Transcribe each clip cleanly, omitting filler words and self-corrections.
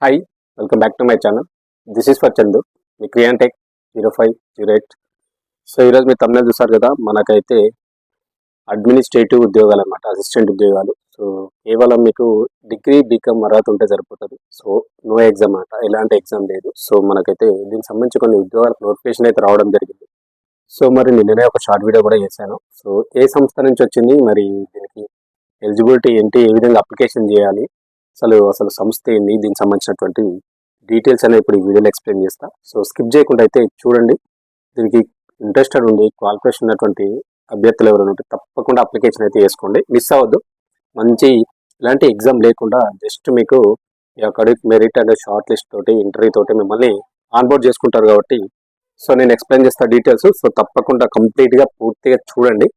Hi, welcome back to my channel. This is for Chandu, మీ క్రియాంటెక్ 0508. So ఈరోజు మీరు తమిళ చూసారు కదా, మనకైతే అడ్మినిస్ట్రేటివ్ ఉద్యోగాలు అనమాట, అసిస్టెంట్ ఉద్యోగాలు. సో కేవలం మీకు డిగ్రీ బీకామ్ అర్హత ఉంటే సరిపోతుంది. సో నో ఎగ్జామ్ అనమాట, ఎలాంటి ఎగ్జామ్ లేదు. సో మనకైతే దీనికి సంబంధించి కొన్ని ఉద్యోగాలకు నోటిఫికేషన్ అయితే రావడం జరిగింది. సో మరి నిన్ననే ఒక షార్ట్ వీడియో కూడా చేశాను. సో ఏ సంస్థ నుంచి వచ్చింది, మరి దీనికి ఎలిజిబిలిటీ ఏంటి, ఏ విధంగా అప్లికేషన్ చేయాలి, అసలు సంస్థ ఏంది, దీనికి సంబంధించినటువంటి డీటెయిల్స్ అనేవి ఇప్పుడు ఈ వీడియోలో ఎక్స్ప్లెయిన్ చేస్తా. సో స్కిప్ చేయకుండా అయితే చూడండి. దీనికి ఇంట్రెస్టెడ్ ఉండి క్వాలిఫికేషన్ ఉన్నటువంటి అభ్యర్థులు ఎవరైనా ఉంటే తప్పకుండా అప్లికేషన్ అయితే చేసుకోండి, మిస్ అవ్వద్దు. మంచి ఇలాంటి ఎగ్జామ్ లేకుండా జస్ట్ మీకు academic merit and short list తోటి ఇంటర్వ్యూ తోటి మిమ్మల్ని ఆన్బోర్డ్ చేసుకుంటారు కాబట్టి సో నేను ఎక్స్ప్లెయిన్ చేస్తా డీటెయిల్స్. సో తప్పకుండా కంప్లీట్గా పూర్తిగా చూడండి.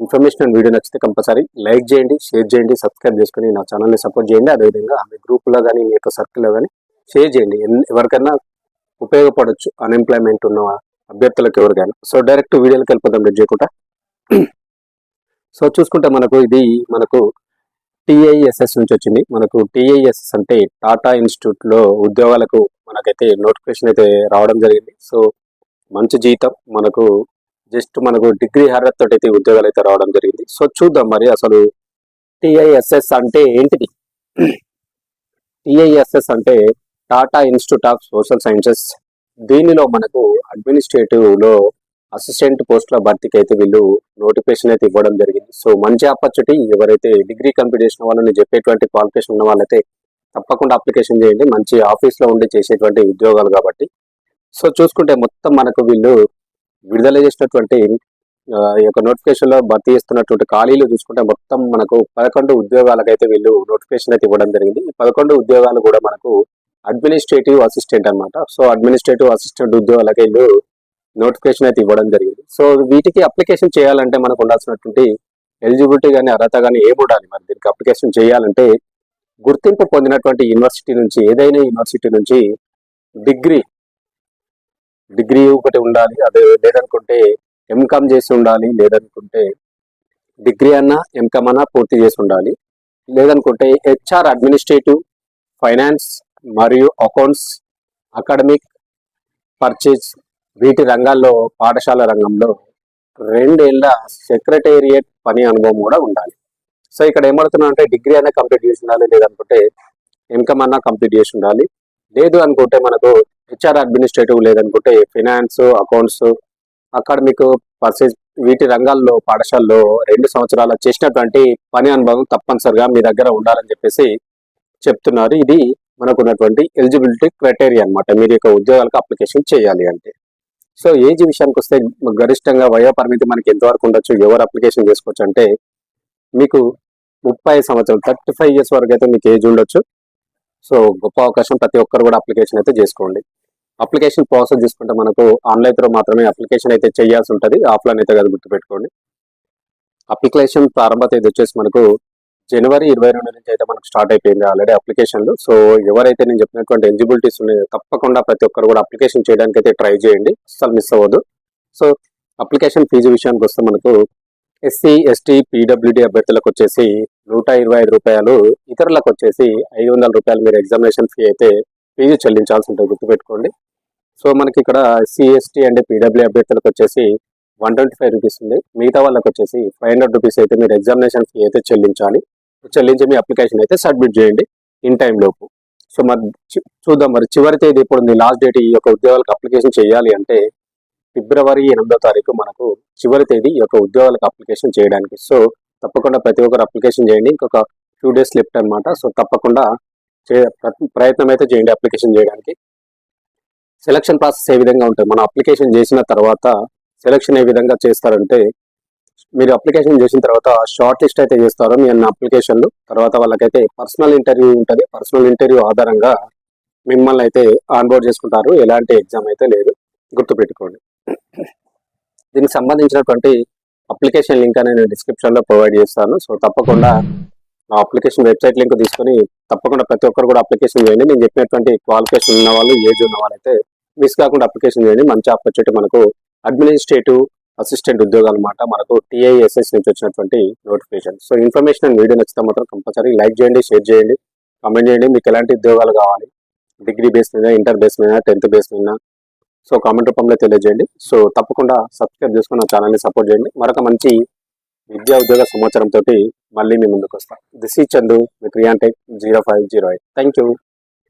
ఇన్ఫర్మేషన్ అండ్ వీడియో నచ్చితే కంపల్సరీ లైక్ చేయండి, షేర్ చేయండి, సబ్స్క్రైబ్ చేసుకుని నా ఛానల్ని సపోర్ట్ చేయండి. అదేవిధంగా మీ గ్రూప్లో కానీ మీ యొక్క సర్కిల్లో కానీ షేర్ చేయండి, ఎవరికైనా ఉపయోగపడవచ్చు అన్ఎంప్లాయ్మెంట్ ఉన్న అభ్యర్థులకు ఎవరికైనా. సో డైరెక్ట్ వీడియోకి వెళ్ళిపోదాం లేట్ చేయకుండా. సో చూసుకుంటే మనకు టీఐఎస్ఎస్ నుంచి వచ్చింది. మనకు టీఐఎస్ఎస్ అంటే టాటా ఇన్స్టిట్యూట్లో ఉద్యోగాలకు మనకైతే నోటిఫికేషన్ అయితే రావడం జరిగింది. సో మంచి జీతం, మనకు డిగ్రీ అర్హత తోటి అయితే ఉద్యోగాలు అయితే రావడం జరిగింది. సో చూద్దాం మరి అసలు టీఐఎస్ఎస్ అంటే ఏంటిది. టీఐఎస్ఎస్ అంటే Tata institute of social sciences. దీనిలో మనకు అడ్మినిస్ట్రేటివ్ లో అసిస్టెంట్ పోస్టుల భర్తీకి అయితే వీళ్ళు నోటిఫికేషన్ అయితే ఇవ్వడం జరిగింది. సో మంచి ఆపర్చునిటీ. ఎవరైతే డిగ్రీ కంప్లీట్ చేసిన వాళ్ళని చెప్పేటువంటి క్వాలిఫికేషన్ ఉన్న వాళ్ళైతే తప్పకుండా అప్లికేషన్ చేయండి. మంచి ఆఫీస్లో ఉండి చేసేటువంటి ఉద్యోగాలు కాబట్టి. సో చూసుకుంటే మొత్తం మనకు వీళ్ళు విడుదల చేసినటువంటి ఈ యొక్క నోటిఫికేషన్ లో భర్తీ చేస్తున్నటువంటి ఖాళీలు చూసుకుంటే మొత్తం మనకు 11 ఉద్యోగాలకైతే వీళ్ళు నోటిఫికేషన్ అయితే ఇవ్వడం జరిగింది. ఈ 11 ఉద్యోగాలు కూడా మనకు అడ్మినిస్ట్రేటివ్ అసిస్టెంట్ అనమాట. సో అడ్మినిస్ట్రేటివ్ అసిస్టెంట్ ఉద్యోగాలకి వీళ్ళు నోటిఫికేషన్ అయితే ఇవ్వడం జరిగింది. సో వీటికి అప్లికేషన్ చేయాలంటే మనకు ఉండాల్సినటువంటి ఎలిజిబిలిటీ కానీ అర్హత కానీ ఏముండాలి. మరి దీనికి అప్లికేషన్ చేయాలంటే గుర్తింపు పొందినటువంటి యూనివర్సిటీ నుంచి, ఏదైనా యూనివర్సిటీ నుంచి డిగ్రీ ఒకటి ఉండాలి. అదే లేదనుకుంటే ఎంకామ్ చేసి ఉండాలి, లేదనుకుంటే డిగ్రీ అన్నా ఎంకామ్ అన్నా పూర్తి చేసి ఉండాలి, లేదనుకుంటే హెచ్ఆర్, అడ్మినిస్ట్రేటివ్, ఫైనాన్స్ మరియు అకౌంట్స్, అకాడమిక్, పర్చేజ్ వీటి రంగాల్లో పాఠశాల రంగంలో 2 ఏళ్ల సెక్రటేరియట్ పని అనుభవం కూడా ఉండాలి. సో ఇక్కడ ఏమడుతున్నా అంటే డిగ్రీ అన్నా కంప్లీట్ చేసి ఉండాలి, లేదనుకుంటే ఎంకామ్ అన్నా కంప్లీట్ చేసి ఉండాలి, లేదు అనుకుంటే మనకు హెచ్ఆర్, అడ్మినిస్ట్రేటివ్, లేదనుకుంటే ఫైనాన్స్, అకౌంట్స్, అకాడమిక్, పర్చేజ్ వీటి రంగాల్లో పాఠశాలలో 2 సంవత్సరాల చేసినటువంటి పని అనుభవం తప్పనిసరిగా మీ దగ్గర ఉండాలని చెప్పేసి చెప్తున్నారు. ఇది మనకు ఉన్నటువంటి ఎలిజిబిలిటీ క్రైటీరియా అనమాట, మీరు యొక్క ఉద్యోగాలకు అప్లికేషన్ చేయాలి అంటే. సో ఏజ్ విషయానికి వస్తే గరిష్టంగా వయో పరిమితి మనకి ఎంతవరకు ఉండొచ్చు, ఎవరు అప్లికేషన్ చేసుకోవచ్చు అంటే మీకు 30 సంవత్సరాలు 35 ఇయర్స్ వరకు అయితే మీకు ఏజ్ ఉండొచ్చు. సో గొప్ప అవకాశం, ప్రతి ఒక్కరు కూడా అప్లికేషన్ అయితే చేసుకోండి. అప్లికేషన్ ప్రాసెస్ తీసుకుంటే మనకు ఆన్లైన్ త్రూ మాత్రమే అప్లికేషన్ అయితే చేయాల్సి ఉంటుంది, ఆఫ్లైన్ అయితే కదా గుర్తుపెట్టుకోండి. అప్లికేషన్ ప్రారంభ తేదీ వచ్చేసి మనకు జనవరి 22 నుంచి అయితే మనకు స్టార్ట్ అయిపోయింది ఆల్రెడీ అప్లికేషన్లు. సో ఎవరైతే నేను చెప్పినటువంటి ఎలిజిబిలిటీస్ ఉన్నాయో తప్పకుండా ప్రతి ఒక్కరు కూడా అప్లికేషన్ చేయడానికి అయితే ట్రై చేయండి, అస్సలు మిస్ అవ్వదు. సో అప్లికేషన్ ఫీజు విషయానికి వస్తే మనకు ఎస్సీ, ఎస్టీ, పీడబ్ల్యూడీ అభ్యర్థులకు వచ్చేసి 125 రూపాయలు, ఇతరులకు వచ్చేసి 500 రూపాయలు మీరు ఎగ్జామినేషన్ ఫీ అయితే ఫీజు చెల్లించాల్సి ఉంటుంది, గుర్తుపెట్టుకోండి. సో మనకి ఇక్కడ ఎస్సీ, ఎస్టీ అండ్ పీడబ్ల్యూ అభ్యర్థులకు వచ్చేసి 125 రూపీస్ ఉంది. మిగతా వాళ్ళకి వచ్చేసి 500 రూపీస్ అయితే మీరు ఎగ్జామినేషన్ ఫీ అయితే చెల్లించి మీ అప్లికేషన్ అయితే సబ్మిట్ చేయండి ఇన్ టైం లోపు. సో మరి చూద్దాం మరి చివరి తేదీ ఇప్పుడు ఉంది, లాస్ట్ డేట్ ఈ యొక్క ఉద్యోగాలకు అప్లికేషన్ చేయాలి అంటే ఫిబ్రవరి 8వ తారీఖు మనకు చివరి తేదీ ఈ యొక్క ఉద్యోగాలకు అప్లికేషన్ చేయడానికి. సో తప్పకుండా ప్రతి ఒక్కరు అప్లికేషన్ చేయండి, ఇంకొక ఫ్యూ డేస్ లెఫ్ట్ అనమాట. సో తప్పకుండా ప్రయత్నం అయితే చేయండి అప్లికేషన్ చేయడానికి. సెలక్షన్ ప్రాసెస్ ఏ విధంగా ఉంటుంది, మనం అప్లికేషన్ చేసిన తర్వాత సెలక్షన్ ఏ విధంగా చేస్తారంటే మీరు అప్లికేషన్ చేసిన తర్వాత షార్ట్ లిస్ట్ అయితే చేస్తారు మీ అన్న అప్లికేషన్లు. తర్వాత వాళ్ళకైతే పర్సనల్ ఇంటర్వ్యూ ఉంటుంది, పర్సనల్ ఇంటర్వ్యూ ఆధారంగా మిమ్మల్ని అయితే ఆన్బోర్డ్ చేసుకుంటారు. ఎలాంటి ఎగ్జామ్ అయితే లేదు, గుర్తుపెట్టుకోండి. దీనికి సంబంధించినటువంటి అప్లికేషన్ లింక్ అనేది నేను డిస్క్రిప్షన్లో ప్రొవైడ్ చేస్తాను. సో తప్పకుండా ఆ అప్లికేషన్ వెబ్సైట్ లింక్ తీసుకొని తప్పకుండా ప్రతి ఒక్కరు కూడా అప్లికేషన్ చేయండి. నేను చెప్పినటువంటి క్వాలిఫికేషన్ ఉన్న వాళ్ళు, ఏజ్ ఉన్న వాళ్ళైతే మిస్ కాకుండా అప్లికేషన్ చేయండి. మంచి ఆపర్చునిటీ మనకు అడ్మినిస్ట్రేటివ్ అసిస్టెంట్ ఉద్యోగాలు అనమాట, మనకు టీఐఎస్ఎస్ నుంచి వచ్చినటువంటి నోటిఫికేషన్. సో ఇన్ఫర్మేషన్ వీడియో నచ్చితే మాత్రం కంపల్సరీ లైక్ చేయండి, షేర్ చేయండి, కామెంట్ చేయండి. మీకు ఎలాంటి ఉద్యోగాలు కావాలి, డిగ్రీ బేస్ మీద, ఇంటర్ బేస్ మీద, 10th బేస్ మీద. సో కామెంట్ రూపంలో తెలియజేయండి. సో తప్పకుండా సబ్స్క్రైబ్ చేసుకుని నా ఛానల్ని సపోర్ట్ చేయండి. మరొక మంచి విద్యా ఉద్యోగ సమాచారంతో మళ్ళీ మీ ముందుకు వస్తాను. దిస్ ఈ Chandu with Riyan tech 0508. Thank you.